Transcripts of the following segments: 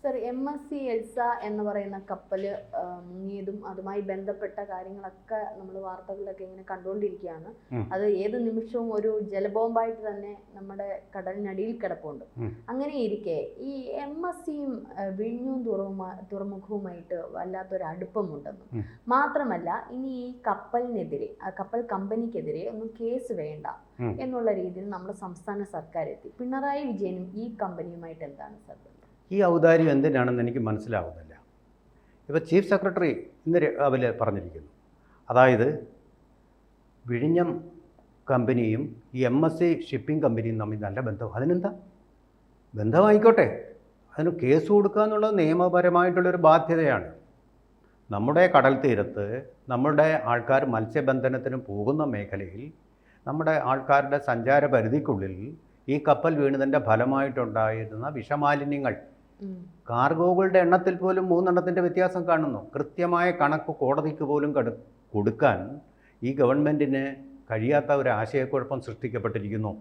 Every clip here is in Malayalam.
സർ, MSC എൽസ എന്ന് പറയുന്ന കപ്പൽ മുങ്ങിയതും അതുമായി ബന്ധപ്പെട്ട കാര്യങ്ങളൊക്കെ നമ്മൾ വാർത്തകളിലൊക്കെ ഇങ്ങനെ കണ്ടുകൊണ്ടിരിക്കുകയാണ്. അത് ഏത് നിമിഷവും ഒരു ജലബോംബായിട്ട് തന്നെ നമ്മുടെ കടലിനടിയിൽ കിടപ്പുണ്ട്. അങ്ങനെ ഇരിക്കെ ഈ MSCയും വിഴിഞ്ഞൂർ തുറമുഖവുമായിട്ട് വല്ലാത്തൊരു അടുപ്പമുണ്ടെന്നും മാത്രമല്ല ഇനി ഈ കപ്പലിനെതിരെ, കപ്പൽ കമ്പനിക്കെതിരെ ഒന്നും കേസ് വേണ്ട എന്നുള്ള രീതിയിൽ നമ്മുടെ സംസ്ഥാന സർക്കാർ എത്തി. പിണറായി വിജയനും ഈ കമ്പനിയുമായിട്ട് എന്താണ് സർ? ഈ ഔദാര്യം എന്തിനാണെന്ന് എനിക്ക് മനസ്സിലാവുന്നില്ല. ഇപ്പോൾ ചീഫ് സെക്രട്ടറി ഇന്ന് രാവിലെ പറഞ്ഞിരിക്കുന്നു, അതായത് വിഴിഞ്ഞം കമ്പനിയും ഈ MSC ഷിപ്പിംഗ് കമ്പനിയും തമ്മിൽ നല്ല ബന്ധം. അതിനെന്താ ബന്ധമായിക്കോട്ടെ, അതിന് കേസ് കൊടുക്കുക എന്നുള്ളത് നിയമപരമായിട്ടുള്ളൊരു ബാധ്യതയാണ്. നമ്മുടെ കടൽ തീരത്ത് നമ്മുടെ ആൾക്കാർ മത്സ്യബന്ധനത്തിന് പോകുന്ന മേഖലയിൽ നമ്മുടെ ആൾക്കാരുടെ സഞ്ചാര പരിധിക്കുള്ളിൽ ഈ കപ്പൽ വീണതിൻ്റെ ഫലമായിട്ടുണ്ടായിരുന്ന വിഷമാലിന്യങ്ങൾ, കാർഗോകളുടെ എണ്ണത്തിൽ പോലും 3 എണ്ണത്തിൻ്റെ വ്യത്യാസം കാണുന്നു. കൃത്യമായ കണക്ക് കോടതിക്ക് പോലും കൊടുക്കാൻ ഈ ഗവൺമെൻറ്റിന് കഴിയാത്ത ഒരു ആശയക്കുഴപ്പം സൃഷ്ടിക്കപ്പെട്ടിരിക്കുന്നു.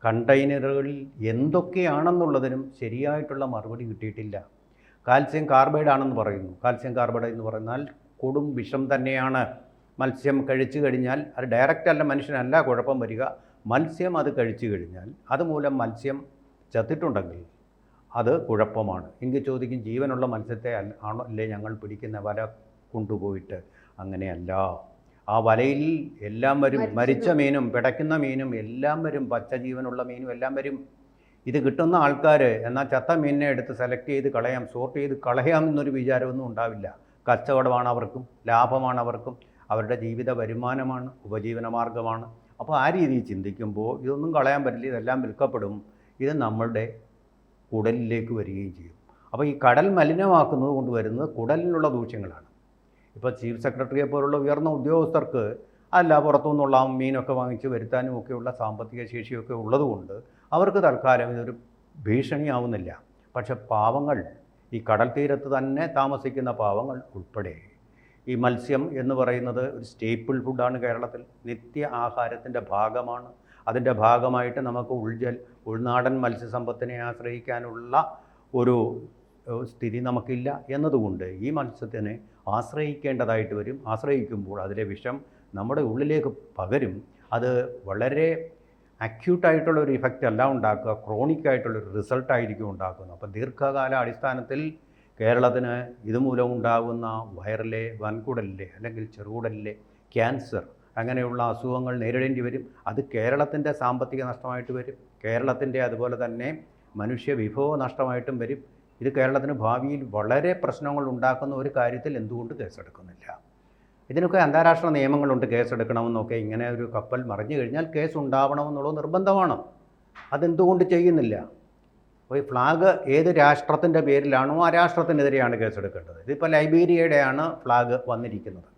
കണ്ടെയ്നറുകളിൽ എന്തൊക്കെയാണെന്നുള്ളതിനും ശരിയായിട്ടുള്ള മറുപടി കിട്ടിയിട്ടില്ല. കാൽസ്യം കാർബൈഡ് ആണെന്ന് പറയുന്നു. കാൽസ്യം കാർബൈഡ് എന്ന് പറഞ്ഞാൽ കൊടും വിഷം തന്നെയാണ്. മത്സ്യം കഴിച്ചു കഴിഞ്ഞാൽ അത് ഡയറക്റ്റ് അല്ല, മനുഷ്യനല്ല കുഴപ്പം വരിക. മത്സ്യം അത് കഴിച്ചു കഴിഞ്ഞാൽ അതുമൂലം മത്സ്യം ചത്തിട്ടുണ്ടെങ്കിൽ അത് കുഴപ്പമാണ്. എങ്കിൽ ചോദിക്കും, ജീവനുള്ള മത്സ്യത്തെ അല്ലേ ഞങ്ങൾ പിടിക്കുന്ന വല കൊണ്ടുപോയിട്ട്? അങ്ങനെയല്ല. ആ വലയിൽ എല്ലാം വരും, മരിച്ച മീനും പിടയ്ക്കുന്ന മീനും എല്ലാം വരും, പച്ച ജീവനുള്ള മീനും എല്ലാം വരും. ഇത് കിട്ടുന്ന ആൾക്കാർ എന്നാൽ ചത്ത മീനിനെ എടുത്ത് സെലക്ട് ചെയ്ത് കളയാം, സോർട്ട് ചെയ്ത് കളയാം എന്നൊരു വിചാരമൊന്നും ഉണ്ടാവില്ല. കച്ചവടമാണ് അവർക്കും, ലാഭമാണ് അവർക്കും, അവരുടെ ജീവിത വരുമാനമാണ്, ഉപജീവന മാർഗമാണ്. അപ്പോൾ ആ രീതിയിൽ ചിന്തിക്കുമ്പോൾ ഇതൊന്നും കളയാൻ പറ്റില്ല, ഇതെല്ലാം വിൽക്കപ്പെടും. ഇത് നമ്മളുടെ കുടലിലേക്ക് വരികയും ചെയ്യും. അപ്പോൾ ഈ കടൽ മലിനമാക്കുന്നത് കൊണ്ട് വരുന്നത് കുടലിനുള്ള ദൂഷ്യങ്ങളാണ്. ഇപ്പോൾ ചീഫ് സെക്രട്ടറിയെ പോലുള്ള ഉയർന്ന ഉദ്യോഗസ്ഥർക്ക് അല്ല പുറത്തുനിന്നുള്ള മീനൊക്കെ വാങ്ങിച്ച് വരുത്താനും ഒക്കെയുള്ള സാമ്പത്തിക ശേഷിയൊക്കെ ഉള്ളതുകൊണ്ട് അവർക്ക് തൽക്കാലം ഇതൊരു ഭീഷണിയാവുന്നില്ല. പക്ഷെ പാവങ്ങൾ, ഈ കടൽ തീരത്ത് തന്നെ താമസിക്കുന്ന പാവങ്ങൾ ഉൾപ്പെടെ, ഈ മത്സ്യം എന്ന് പറയുന്നത് ഒരു സ്റ്റേപ്പിൾ ഫുഡാണ് കേരളത്തിൽ, നിത്യ ആഹാരത്തിൻ്റെ ഭാഗമാണ്. അതിൻ്റെ ഭാഗമായിട്ട് നമുക്ക് ഉൾനാടൻ മത്സ്യസമ്പത്തിനെ ആശ്രയിക്കാനുള്ള ഒരു സ്ഥിതി നമുക്കില്ല എന്നതുകൊണ്ട് ഈ മത്സ്യത്തിനെ ആശ്രയിക്കേണ്ടതായിട്ട് വരും. ആശ്രയിക്കുമ്പോൾ അതിലെ വിഷം നമ്മുടെ ഉള്ളിലേക്ക് പകരും. അത് വളരെ അക്യൂട്ടായിട്ടുള്ളൊരു ഇഫക്റ്റ് അല്ല ഉണ്ടാക്കുക, ക്രോണിക്കായിട്ടുള്ളൊരു റിസൾട്ടായിരിക്കും ഉണ്ടാക്കുന്നത്. അപ്പോൾ ദീർഘകാല അടിസ്ഥാനത്തിൽ കേരളത്തിന് ഇതുമൂലം ഉണ്ടാകുന്ന വയറിലെ, വൻകുടലിലെ അല്ലെങ്കിൽ ചെറുകുടലിലെ ക്യാൻസർ അങ്ങനെയുള്ള അസുഖങ്ങൾ നേരിടേണ്ടി വരും. അത് കേരളത്തിൻ്റെ സാമ്പത്തിക നഷ്ടമായിട്ട് വരും, കേരളത്തിൻ്റെ അതുപോലെ തന്നെ മനുഷ്യ വിഭവ നഷ്ടമായിട്ടും വരും. ഇത് കേരളത്തിന് ഭാവിയിൽ വളരെ പ്രശ്നങ്ങൾ ഉണ്ടാക്കുന്ന ഒരു കാര്യത്തിൽ എന്തുകൊണ്ട് കേസെടുക്കുന്നില്ല? ഇതിനൊക്കെ അന്താരാഷ്ട്ര നിയമങ്ങളുണ്ട്, കേസെടുക്കണമെന്നൊക്കെ. ഇങ്ങനെ ഒരു കപ്പൽ മറിഞ്ഞു കഴിഞ്ഞാൽ കേസ് ഉണ്ടാവണമെന്നുള്ളത് നിർബന്ധമാണ്. അതെന്തുകൊണ്ട് ചെയ്യുന്നില്ല? അപ്പോൾ ഈ ഫ്ലാഗ് ഏത് രാഷ്ട്രത്തിൻ്റെ പേരിലാണോ ആ രാഷ്ട്രത്തിനെതിരെയാണ് കേസെടുക്കേണ്ടത്. ഇതിപ്പോൾ ലൈബീരിയയുടെയാണ് ഫ്ലാഗ് വന്നിരിക്കുന്നത്.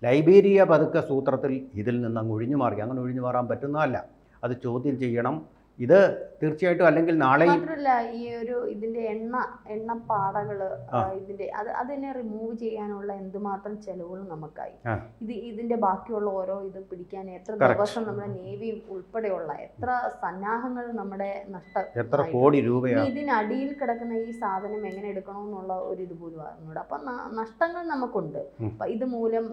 ലൈബീരിയ പതുക്കെ സൂത്രത്തിൽ ഇതിൽ നിന്ന് അങ്ങ് ഒഴിഞ്ഞു മാറി. അങ്ങനെ ഒഴിഞ്ഞു മാറാൻ പറ്റുന്നതല്ല, അത് ചോദ്യം ചെയ്യണം. ഇത് തീർച്ചയായിട്ടും അല്ലെങ്കിൽ നാളെ മാത്രമല്ല ഈ ഒരു ഇതിന്റെ എണ്ണപ്പാടകൾ ഇതിന്റെ അതിനെ റിമൂവ് ചെയ്യാനുള്ള എന്തുമാത്രം ചെലവുകൾ നമുക്കായി. ഇതിന്റെ ബാക്കിയുള്ള ഓരോ ഇത് പിടിക്കാൻ എത്ര ദിവസം നമ്മുടെ നേവി ഉൾപ്പെടെയുള്ള എത്ര സന്നാഹങ്ങൾ നമ്മുടെ എത്ര കോടി രൂപയാണ്. ഇതിനടിയിൽ കിടക്കുന്ന ഈ സാധനം എങ്ങനെ എടുക്കണമെന്നുള്ള ഒരു ഇത് പോലും അറിഞ്ഞൂടെ. അപ്പൊ നഷ്ടങ്ങൾ നമുക്കുണ്ട്. ഇത് മൂലം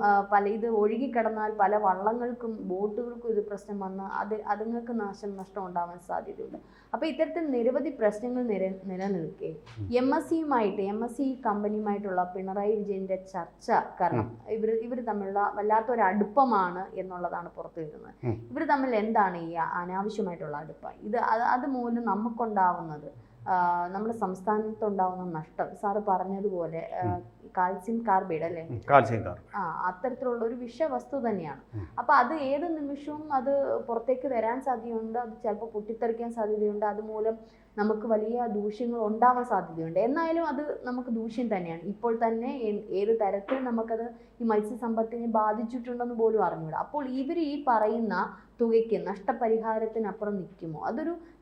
ഇത് ഒഴുകിക്കിടന്നാൽ പല വള്ളങ്ങൾക്കും ബോട്ടുകൾക്കും ഇത് പ്രശ്നം വന്ന് അതുങ്ങൾക്ക് നഷ്ടം ഉണ്ടാവാൻ സാധ്യതയുണ്ട്. അപ്പോൾ ഇത്തരത്തിൽ നിരവധി പ്രശ്നങ്ങൾ നിലനിൽക്കെ MSC കമ്പനിയുമായിട്ടുള്ള പിണറായി വിജയന്റെ ചർച്ച കാരണം ഇവർ തമ്മിലുള്ള വല്ലാത്തൊരു അടുപ്പമാണ് എന്നുള്ളതാണ് പുറത്തു വരുന്നത്. ഇവർ തമ്മിൽ എന്താണ് ഈ അനാവശ്യമായിട്ടുള്ള അടുപ്പം? അത് മൂലം നമുക്കുണ്ടാവുന്നത്, നമ്മുടെ സംസ്ഥാനത്തുണ്ടാവുന്ന നഷ്ടം സാറ് പറഞ്ഞതുപോലെ കാൽസ്യം കാർബൈഡ് അല്ലേ, അത്തരത്തിലുള്ള ഒരു വിഷവസ്തു തന്നെയാണ്. അപ്പൊ അത് ഏത് നിമിഷവും അത് പുറത്തേക്ക് വരാൻ സാധ്യതയുണ്ട്, അത് ചിലപ്പോൾ പൊട്ടിത്തെറിക്കാൻ സാധ്യതയുണ്ട്, അതുമൂലം നമുക്ക് വലിയ ദൂഷ്യങ്ങൾ ഉണ്ടാവാൻ സാധ്യതയുണ്ട്. എന്നാലും അത് നമുക്ക് ദൂഷ്യം തന്നെയാണ്. ഇപ്പോൾ തന്നെ ഏത് തരത്തിൽ നമുക്കത് ഈ മത്സ്യസമ്പത്തിനെ ബാധിച്ചിട്ടുണ്ടെന്ന് പോലും അറിഞ്ഞൂടാ. അപ്പോൾ ഇവർ ഈ പറയുന്ന തുകയ്ക്ക് നഷ്ടപരിഹാരത്തിനപ്പുറം നിൽക്കുമോ?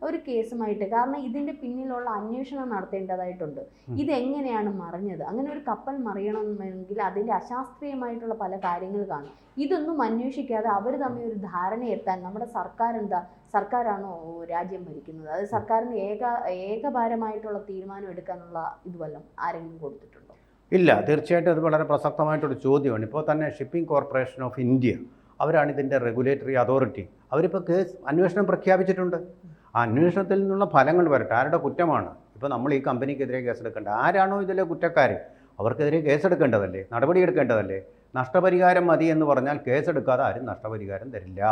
ഒരു കേസുമായിട്ട്, കാരണം ഇതിന്റെ പിന്നിലുള്ള അന്വേഷണം നടത്തേണ്ടതായിട്ടുണ്ട്. ഇതെങ്ങനെയാണ് മറിഞ്ഞത്? അങ്ങനെ ഒരു കപ്പൽ മറിയണമെങ്കിൽ അതിൻ്റെ അശാസ്ത്രീയമായിട്ടുള്ള പല കാര്യങ്ങൾ കാണും. ഇതൊന്നും അന്വേഷിക്കാതെ അവർ തമ്മിൽ ഒരു ധാരണയെത്താൻ നമ്മുടെ സർക്കാരാണോ രാജ്യം ഭരിക്കുന്നത്? അത് സർക്കാരിന് ഏകഭാരമായിട്ടുള്ള തീരുമാനം എടുക്കാനുള്ള ഇതുവല്ലം ആരെങ്കിലും കൊടുത്തിട്ടുണ്ടോ? ഇല്ല, തീർച്ചയായിട്ടും അത് വളരെ പ്രസക്തമായിട്ടൊരു ചോദ്യമാണ്. ഇപ്പോൾ തന്നെ ഷിപ്പിംഗ് കോർപ്പറേഷൻ ഓഫ് ഇന്ത്യ അവരാണ് ഇതിൻ്റെ റെഗുലേറ്ററി അതോറിറ്റി. അവരിപ്പോൾ അന്വേഷണം പ്രഖ്യാപിച്ചിട്ടുണ്ട്. ആ അന്വേഷണത്തിൽ നിന്നുള്ള ഫലങ്ങൾ വരട്ടെ. ആരുടെ കുറ്റമാണ് ഇപ്പോൾ നമ്മൾ ഈ കമ്പനിക്കെതിരെ കേസെടുക്കേണ്ടത്? ആരാണോ ഇതിലെ കുറ്റക്കാർ അവർക്കെതിരെ കേസെടുക്കേണ്ടതല്ലേ, നടപടിയെടുക്കേണ്ടതല്ലേ? നഷ്ടപരിഹാരം മതി എന്ന് പറഞ്ഞാൽ കേസെടുക്കാതെ ആരും നഷ്ടപരിഹാരം തരില്ല.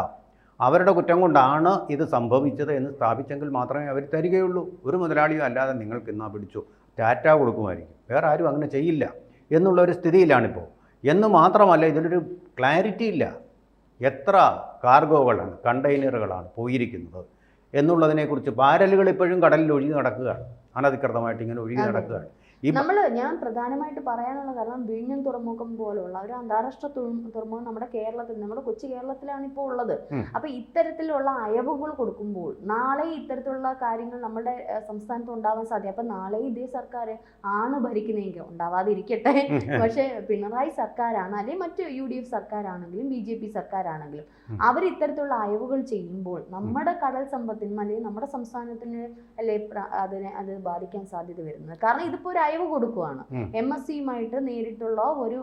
അവരുടെ കുറ്റം കൊണ്ടാണ് ഇത് സംഭവിച്ചത് എന്ന് സ്ഥാപിച്ചെങ്കിൽ മാത്രമേ അവർ തരികയുള്ളൂ. ഒരു മുതലാളിയോ അല്ലാതെ നിങ്ങൾക്ക് ഇന്നാ പിടിച്ചു ടാറ്റ കൊടുക്കുമായിരിക്കും, വേറെ ആരും അങ്ങനെ ചെയ്യില്ല എന്നുള്ളൊരു സ്ഥിതിയിലാണിപ്പോൾ. എന്ന് മാത്രമല്ല, ഇതിലൊരു ക്ലാരിറ്റി ഇല്ല. എത്ര കാർഗോകളാണ്, കണ്ടെയ്നറുകളാണ് പോയിരിക്കുന്നത് എന്നുള്ളതിനെക്കുറിച്ച്. ബാരലുകൾ ഇപ്പോഴും കടലിൽ ഒഴുകി നടക്കുകയാണ്, അനധികൃതമായിട്ട് ഇങ്ങനെ ഒഴുകി നടക്കുകയാണ്. ഞാൻ പ്രധാനമായിട്ട് പറയാനുള്ള കാരണം വിഴിഞ്ഞം തുറമുഖം പോലുള്ള ഒരു അന്താരാഷ്ട്ര തുറമുഖം നമ്മുടെ കേരളത്തിൽ, നമ്മുടെ കൊച്ചു കേരളത്തിലാണ് ഇപ്പോൾ ഉള്ളത്. അപ്പൊ ഇത്തരത്തിലുള്ള അയവുകൾ കൊടുക്കുമ്പോൾ നാളെ ഇത്തരത്തിലുള്ള കാര്യങ്ങൾ നമ്മുടെ സംസ്ഥാനത്ത് ഉണ്ടാവാൻ സാധ്യത. അപ്പൊ നാളെ ഇതേ സർക്കാർ ആണ് ഭരിക്കുന്നതെങ്കിൽ, ഉണ്ടാവാതിരിക്കട്ടെ, പക്ഷെ പിണറായി സർക്കാരാണ് അല്ലെങ്കിൽ മറ്റ് UDF സർക്കാരാണെങ്കിലും BJP സർക്കാരാണെങ്കിലും അവർ ഇത്തരത്തിലുള്ള അയവുകൾ ചെയ്യുമ്പോൾ നമ്മുടെ കടൽ സമ്പത്തിനും അല്ലെങ്കിൽ നമ്മുടെ സംസ്ഥാനത്തിന് അല്ലെ അത് ബാധിക്കാൻ സാധ്യത വരുന്നത്. കാരണം ഇതിപ്പോ ഒരു അയവ് കൊടുക്കുകയാണ്. MSCയുമായിട്ട് നേരിട്ടുള്ള ഒരു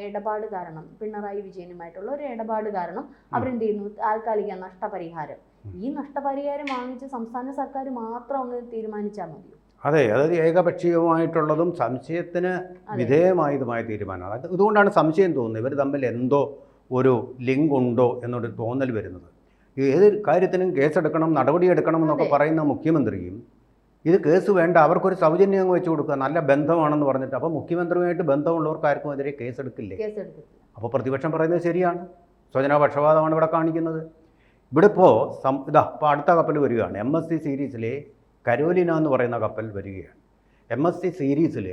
ഇടപാട് കാരണം, പിണറായി വിജയനുമായിട്ടുള്ള ഒരു ഇടപാട് കാരണം അവരെന്ത് ചെയ്യുന്നു, താൽക്കാലിക നഷ്ടപരിഹാരം. ഈ നഷ്ടപരിഹാരം വാങ്ങിച്ച് സംസ്ഥാന സർക്കാർ മാത്രം അങ്ങ് തീരുമാനിച്ചാൽ മതിയോ? അതെ, അതായത് ഏകപക്ഷീയമായിട്ടുള്ളതും സംശയത്തിന് വിധേയമായതുമായ തീരുമാനമാണ്. ഇതുകൊണ്ടാണ് സംശയം തോന്നുന്നത് ഇവർ തമ്മിൽ എന്തോ ഒരു ലിങ്ക് ഉണ്ടോ എന്നൊരു തോന്നൽ വരുന്നത്. ഏത് കാര്യത്തിനും കേസെടുക്കണം, നടപടിയെടുക്കണം എന്നൊക്കെ പറയുന്ന മുഖ്യമന്ത്രിയും ഇത് കേസ് വേണ്ട, അവർക്കൊരു സൗജന്യം അങ്ങ് വെച്ച് കൊടുക്കുക, നല്ല ബന്ധമാണെന്ന് പറഞ്ഞിട്ട്. അപ്പോൾ മുഖ്യമന്ത്രിയുമായിട്ട് ബന്ധമുള്ളവർക്ക് ആർക്കും എതിരെ കേസെടുക്കില്ലേ? അപ്പോൾ പ്രതിപക്ഷം പറയുന്നത് ശരിയാണ്, സ്വജനപക്ഷപാതമാണ് ഇവിടെ കാണിക്കുന്നത്. ഇവിടെ ഇപ്പോൾ ഇപ്പോൾ അടുത്ത കപ്പൽ വരികയാണ്. MSC സീരീസിലെ കരോലിന എന്ന് പറയുന്ന കപ്പൽ വരികയാണ്. MSC സീരീസിൽ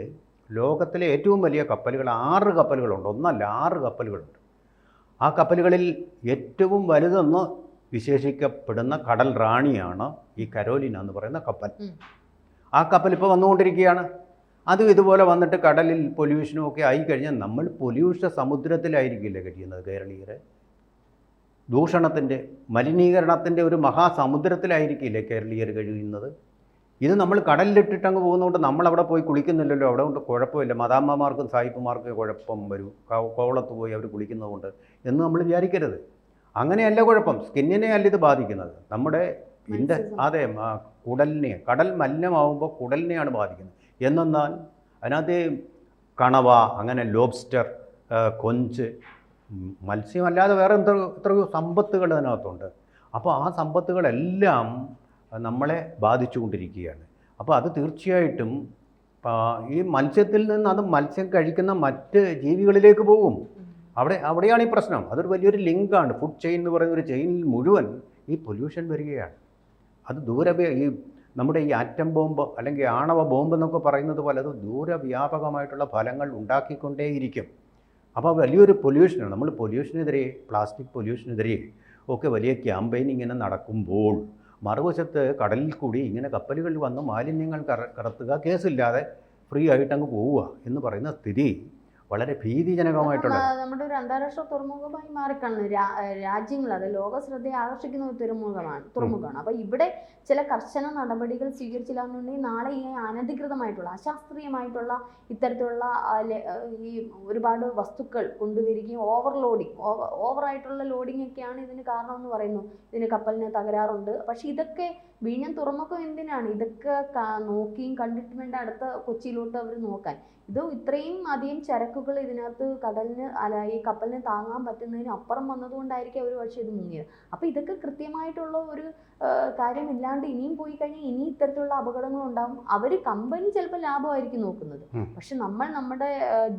ലോകത്തിലെ ഏറ്റവും വലിയ കപ്പലുകൾ 6 കപ്പലുകളുണ്ട്. ഒന്നല്ല, 6 കപ്പലുകളുണ്ട്. ആ കപ്പലുകളിൽ ഏറ്റവും വലുതെന്ന് വിശേഷിക്കപ്പെടുന്ന കടൽ റാണിയാണ് ഈ കരോലിന എന്ന് പറയുന്ന കപ്പൽ. ആ കപ്പൽ ഇപ്പോൾ വന്നുകൊണ്ടിരിക്കുകയാണ്. അതും ഇതുപോലെ വന്നിട്ട് കടലിൽ പൊല്യൂഷനും ഒക്കെ ആയിക്കഴിഞ്ഞാൽ നമ്മൾ പൊല്യൂഷ സമുദ്രത്തിലായിരിക്കില്ലേ കഴിയുന്നത്? കേരളീയരെ ദൂഷണത്തിൻ്റെ, മലിനീകരണത്തിൻ്റെ ഒരു മഹാസമുദ്രത്തിലായിരിക്കില്ലേ കേരളീയർ കഴിയുന്നത്? ഇത് നമ്മൾ കടലിലിട്ടിട്ടങ്ങ് പോകുന്നതുകൊണ്ട് നമ്മളവിടെ പോയി കുളിക്കുന്നില്ലല്ലോ. അവിടെ കൊണ്ട് കുഴപ്പമില്ല, മദാമ്മമാർക്കും സായിപ്പുമാർക്കും കുഴപ്പം വരും, കോവളത്ത് പോയി അവർ കുളിക്കുന്നതുകൊണ്ട് എന്ന് നമ്മൾ വിചാരിക്കരുത്. അങ്ങനെയല്ല കുഴപ്പം, സ്കിന്നിനെ അല്ല ഇത് ബാധിക്കുന്നത്, നമ്മുടെ അതെ കുടലിനെ. കടൽ മലിനമാവുമ്പോൾ കുടലിനെയാണ് ബാധിക്കുന്നത്. എന്നാൽ അതിനകത്ത് കണവ, അങ്ങനെ ലോബ്സ്റ്റർ, കൊഞ്ച്, മത്സ്യമല്ലാതെ വേറെ എത്രയോ സമ്പത്തുകൾ അതിനകത്തുണ്ട്. അപ്പോൾ ആ സമ്പത്തുകളെല്ലാം നമ്മളെ ബാധിച്ചുകൊണ്ടിരിക്കുകയാണ്. അപ്പോൾ അത് തീർച്ചയായിട്ടും ഈ മത്സ്യത്തിൽ നിന്ന് അത് മത്സ്യം കഴിക്കുന്ന മറ്റ് ജീവികളിലേക്ക് പോകും. അവിടെയാണ് ഈ പ്രശ്നം. അതൊരു വലിയൊരു ലിങ്കാണ്. ഫുഡ് ചെയിൻ എന്ന് പറയുന്ന ഒരു ചെയിനിൽ മുഴുവൻ ഈ പൊല്യൂഷൻ വരികയാണ്. അത് ഈ നമ്മുടെ ഈ ആറ്റം ബോംബ് അല്ലെങ്കിൽ ആണവ ബോംബ് എന്നൊക്കെ പറയുന്നത് പോലെ അത് ദൂരവ്യാപകമായിട്ടുള്ള ഫലങ്ങൾ ഉണ്ടാക്കിക്കൊണ്ടേയിരിക്കും. അപ്പോൾ വലിയൊരു പൊല്യൂഷനാണ്. നമ്മൾ പൊല്യൂഷനെതിരെ, പ്ലാസ്റ്റിക് പൊല്യൂഷനെതിരെ ഒക്കെ വലിയ ക്യാമ്പയിൻ ഇങ്ങനെ നടക്കുമ്പോൾ മറുവശത്ത് കടലിൽ കൂടി ഇങ്ങനെ കപ്പലുകളിൽ വന്ന് മാലിന്യങ്ങൾ കടത്തുക, കേസില്ലാതെ ഫ്രീ ആയിട്ടങ്ങ് പോവുക എന്ന് പറയുന്ന സ്ഥിതി വളരെ ഭീതിജനകമായിട്ടുള്ള നമ്മുടെ ഒരു അന്താരാഷ്ട്ര തുറമുഖമായി മാറിക്കാണുന്നു. രാജ്യങ്ങൾ, അത് ലോക ശ്രദ്ധയെ ആകർഷിക്കുന്ന ഒരു തുറമുഖമാണ്. അപ്പോൾ ഇവിടെ ചില കർശന നടപടികൾ സ്വീകരിച്ചില്ലാന്നുണ്ടെങ്കിൽ നാളെ ഈ അനധികൃതമായിട്ടുള്ള, അശാസ്ത്രീയമായിട്ടുള്ള ഇത്തരത്തിലുള്ള ഈ ഒരുപാട് വസ്തുക്കൾ കൊണ്ടുവരികയും ഓവറായിട്ടുള്ള ലോഡിംഗ് ഒക്കെയാണ് ഇതിന് കാരണമെന്ന് പറയുന്നു. ഇതിന് കപ്പലിന് തകരാറുണ്ട്. പക്ഷെ ഇതൊക്കെ വിഴിഞ്ഞം തുറമുഖം എന്തിനാണ്? ഇതൊക്കെ നോക്കിയും കണ്ടിട്ട് വേണ്ട അടുത്ത കൊച്ചിയിലോട്ട് അവർ നോക്കാൻ. ഇത് ഇത്രയും അധികം ചരക്കുകൾ ഇതിനകത്ത് ഈ കപ്പലിന് താങ്ങാൻ പറ്റുന്നതിന് അപ്പുറം വന്നതുകൊണ്ടായിരിക്കും അവർ പക്ഷേ ഇത് മുങ്ങിയത്. അപ്പോൾ ഇതൊക്കെ കൃത്യമായിട്ടുള്ള ഒരു കാര്യമില്ലാണ്ട് ഇനിയും പോയി കഴിഞ്ഞാൽ ഇനി ഇത്തരത്തിലുള്ള അപകടങ്ങൾ ഉണ്ടാകും. കമ്പനി ചിലപ്പോൾ ലാഭമായിരിക്കും നോക്കുന്നത്, പക്ഷെ നമ്മൾ നമ്മുടെ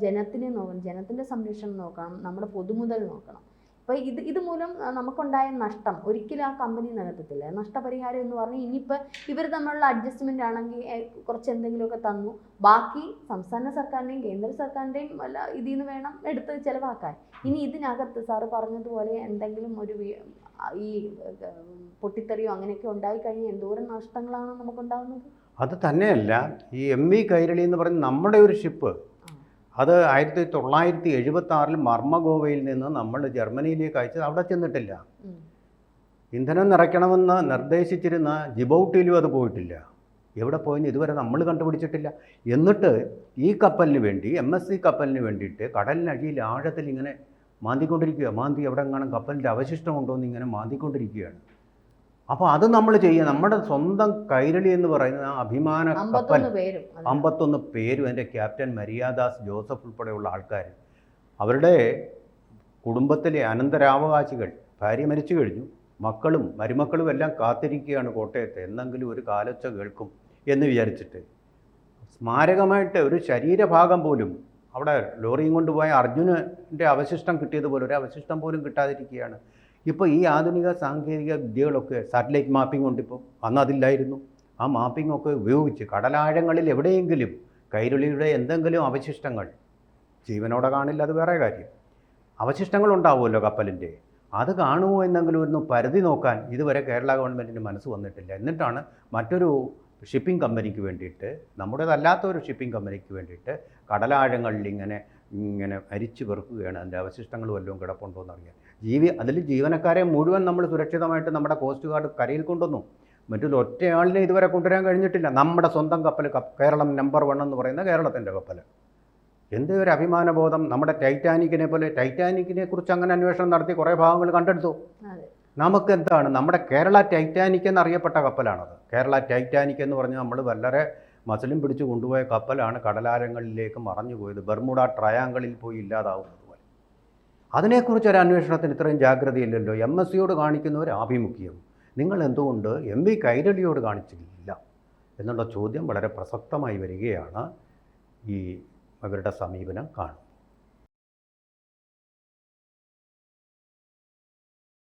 ജനത്തിനെ നോക്കണം, ജനത്തിൻ്റെ സംരക്ഷണം നോക്കണം, നമ്മുടെ പൊതുമുതൽ നോക്കണം. അപ്പോൾ ഇത് മൂലം നമുക്കുണ്ടായ നഷ്ടം ഒരിക്കലും ആ കമ്പനി നികത്തത്തില്ല. നഷ്ടപരിഹാരം എന്ന് പറഞ്ഞാൽ ഇനിയിപ്പോൾ ഇവർ തമ്മിലുള്ള അഡ്ജസ്റ്റ്മെൻ്റ് ആണെങ്കിൽ കുറച്ച് എന്തെങ്കിലുമൊക്കെ തന്നു, ബാക്കി സംസ്ഥാന സർക്കാരിൻ്റെയും കേന്ദ്ര സർക്കാരിൻ്റെയും ഇതിൽ നിന്ന് വേണം എടുത്ത് ചിലവാക്കാൻ. ഇനി ഇതിനകത്ത് സാറ് പറഞ്ഞതുപോലെ എന്തെങ്കിലും ഒരു ഈ പൊട്ടിത്തെറിയോ അങ്ങനെയൊക്കെ ഉണ്ടായിക്കഴിഞ്ഞാൽ എന്തോരം നഷ്ടങ്ങളാണ് നമുക്കുണ്ടാകുന്നത്. അത് തന്നെയല്ല, ഈ MV കൈരളി എന്ന് പറയുന്ന നമ്മുടെ ഒരു ഷിപ്പ്, അത് 1976 മർമഗോവയിൽ നിന്ന് നമ്മൾ ജർമ്മനിയിലേക്ക് അയച്ചത് അവിടെ ചെന്നിട്ടില്ല. ഇന്ധനം നിറയ്ക്കണമെന്ന് നിർദ്ദേശിച്ചിരുന്ന ജിബൗട്ടിയിലും അത് പോയിട്ടില്ല. എവിടെ പോയെന്ന് ഇതുവരെ നമ്മൾ കണ്ടുപിടിച്ചിട്ടില്ല. എന്നിട്ട് ഈ കപ്പലിന് വേണ്ടി MSC കപ്പലിന് വേണ്ടിയിട്ട് കടലിനടിയിൽ ആഴത്തിൽ ഇങ്ങനെ മാന്തിക്കൊണ്ടിരിക്കുക. മാന്തി എവിടെ എങ്ങാനും കപ്പലിൻ്റെ അവശിഷ്ടം കൊണ്ടുവന്ന് ഇങ്ങനെ മാന്തിക്കൊണ്ടിരിക്കുകയാണ്. അപ്പോൾ അത് നമ്മൾ ചെയ്യുക. നമ്മുടെ സ്വന്തം കൈരളി എന്ന് പറയുന്ന ആ അഭിമാന കപ്പൽ 51 പേരും എൻ്റെ ക്യാപ്റ്റൻ മരിയാദാസ് ജോസഫ് ഉൾപ്പെടെയുള്ള ആൾക്കാർ, അവരുടെ കുടുംബത്തിലെ അനന്തരാവകാശികൾ, ഭാര്യ മരിച്ചു കഴിഞ്ഞു, മക്കളും മരുമക്കളും എല്ലാം കാത്തിരിക്കുകയാണ് കോട്ടയത്ത്, എന്നെങ്കിലും ഒരു കാലൊച്ച കേൾക്കും എന്ന് വിചാരിച്ചിട്ട്. സ്മാരകമായിട്ട് ഒരു ശരീരഭാഗം പോലും അവിടെ ലോറിയും കൊണ്ടുപോയ അർജുനൻ്റെ അവശിഷ്ടം കിട്ടിയതുപോലെ ഒരു അവശിഷ്ടം പോലും കിട്ടാതിരിക്കുകയാണ്. ഇപ്പോൾ ഈ ആധുനിക സാങ്കേതിക വിദ്യകളൊക്കെ സാറ്റലൈറ്റ് മാപ്പിംഗ് കൊണ്ടിപ്പോൾ അന്ന് അതില്ലായിരുന്നു. ആ മാപ്പിംഗ് ഒക്കെ ഉപയോഗിച്ച് കടലാഴങ്ങളിൽ എവിടെയെങ്കിലും കൈരളിയുടെ എന്തെങ്കിലും അവശിഷ്ടങ്ങൾ, ജീവനോടെ കാണില്ല, അത് വേറെ കാര്യം, അവശിഷ്ടങ്ങൾ ഉണ്ടാവുമല്ലോ കപ്പലിൻ്റെ, അത് കാണുമോ എന്നെങ്കിലും ഒന്ന് പരിധി നോക്കാൻ ഇതുവരെ കേരള ഗവൺമെൻറ്റിന് മനസ്സ് വന്നിട്ടില്ല. എന്നിട്ടാണ് മറ്റൊരു ഷിപ്പിംഗ് കമ്പനിക്ക് വേണ്ടിയിട്ട്, നമ്മുടേതല്ലാത്ത ഒരു ഷിപ്പിംഗ് കമ്പനിക്ക് വേണ്ടിയിട്ട് കടലാഴങ്ങളിൽ ഇങ്ങനെ അരിച്ചു പെറുക്കുകയാണ്. അതിൻ്റെ അവശിഷ്ടങ്ങൾ വല്ലതും കിടപ്പുണ്ടോ എന്നറിയാൻ. അതിൽ ജീവനക്കാരെ മുഴുവൻ നമ്മൾ സുരക്ഷിതമായിട്ട് നമ്മുടെ കോസ്റ്റ് ഗാർഡ് കരയിൽ കൊണ്ടുവന്നു. മറ്റൊരു ഒറ്റയാളിനെ ഇതുവരെ കൊണ്ടുവരാൻ കഴിഞ്ഞിട്ടില്ല. നമ്മുടെ സ്വന്തം കപ്പൽ, കേരളം നമ്പർ 1 എന്ന് പറയുന്ന കേരളത്തിൻ്റെ കപ്പൽ. എന്ത് ഒരു അഭിമാനബോധം. നമ്മുടെ ടൈറ്റാനിക്കിനെ പോലെ, ടൈറ്റാനിക്കിനെ കുറിച്ച് അങ്ങനെ അന്വേഷണം നടത്തി കുറേ ഭാഗങ്ങൾ കണ്ടെടുത്തു. നമുക്കെന്താണ്, നമ്മുടെ കേരള ടൈറ്റാനിക് എന്നറിയപ്പെട്ട കപ്പലാണത്. കേരള ടൈറ്റാനിക് എന്ന് പറഞ്ഞാൽ നമ്മൾ വളരെ മസിലും പിടിച്ച് കൊണ്ടുപോയ കപ്പലാണ് കടലാഴങ്ങളിലേക്ക് മറഞ്ഞു പോയത്, ബർമുഡ ട്രയാങ്കിളിൽ പോയി ഇല്ലാതാവുന്നത് പോലെ. അതിനെക്കുറിച്ച് ഒരു അന്വേഷണത്തിന് ഇത്രയും ജാഗ്രതയില്ലല്ലോ. MSCയോട് കാണിക്കുന്ന ഒരു ആഭിമുഖ്യം നിങ്ങൾ എന്തുകൊണ്ട് MV കൈരളിയോട് കാണിച്ചില്ല എന്നുള്ള ചോദ്യം വളരെ പ്രസക്തമായി വരികയാണ് ഈ അവരുടെ സമീപനം കാണും.